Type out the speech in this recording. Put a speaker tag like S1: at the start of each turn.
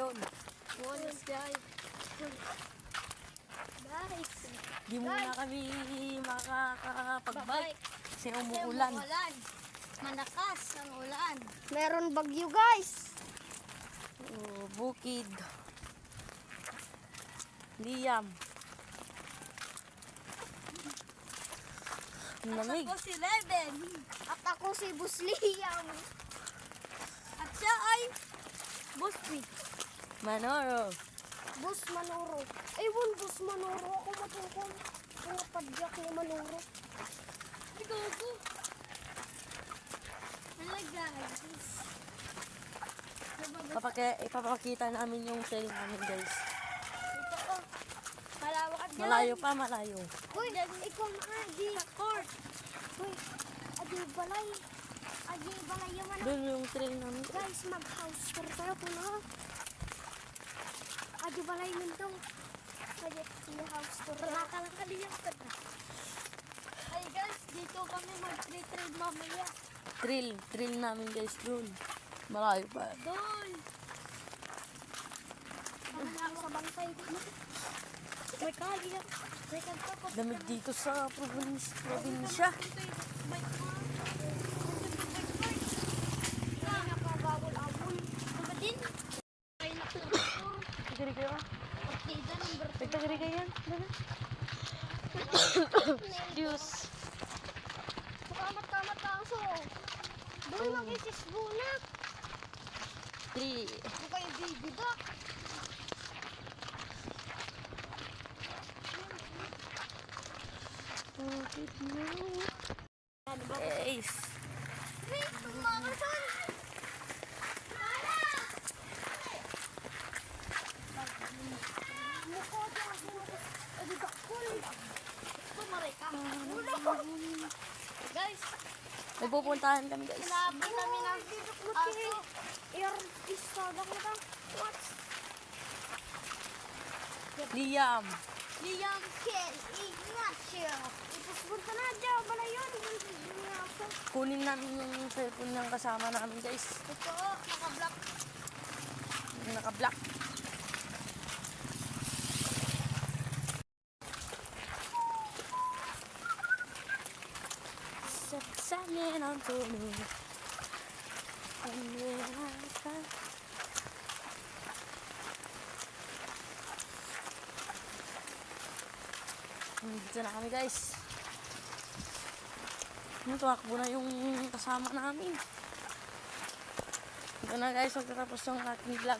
S1: yun.
S2: Bonus guys. Guys.
S1: Di muna kami makakapag-bike. Kasi umuulan.
S2: Malakas ang ulan.
S3: Meron bagyo guys.
S1: Oh, bukid. Liam. Ang lamig.
S2: Ako si Leven.
S3: At ako si Boss Liam.
S2: At siya ay Busby.
S1: Manoro.
S3: Boss Manoro. Ewan, Boss Manoro. Ako matungkol. Mga padyak ni Manoro.
S2: Ay, gogo. Hello guys.
S1: Ipapakita namin yung trail namin, guys.
S2: Ito ko. Malawak at
S1: Malayo pa, malayo.
S3: Uy, ikaw na nga. Di.
S2: court.
S3: Uy, adi balay. Adi balay yung ano.
S1: Doon yung trail namin.
S3: Guys, mag-house tour tayo po na. Adi balay nito. Adi house tour.
S2: Nakakaliyang ka na. Ay guys, dito kami mag-trade mamaya.
S1: Trail namin, guys, doon. Malayo pa.
S2: Doon.
S3: Sa bantay.
S2: May kaliyak. May kagkakot.
S1: Damig dito sa probinsya.
S2: May
S3: Nakabawal-awol.
S2: Ano din? Ay nakapur.
S1: Tagari kayo?
S2: Partida number 2.
S1: Tagari kayo yan? Diyos.
S3: Makamat-kamat aso. Doon makisisbunak.
S1: 3.
S3: Hindi kayo bibida.
S1: Ace.
S3: Wait, tumakasan. Mukha dyan. Adi bakul.
S2: Tumaray ka. Guys,
S1: May pupuntahan kami, guys.
S2: sinabi kami ng aso.
S3: Air istadak na ka. What?
S1: Liam.
S2: Liam
S3: Ken Ignacio. Ipuspunta na dyan. Bala yun.
S1: Kunin namin yung cellphone ng kasama namin, guys.
S2: Ito, naka-block.
S1: Yung naka-block. Saksanin ang tunog. Dito na kami, guys. Tumakbo na yung kasama namin. Ito na, guys, magtatapos yung ating vlog.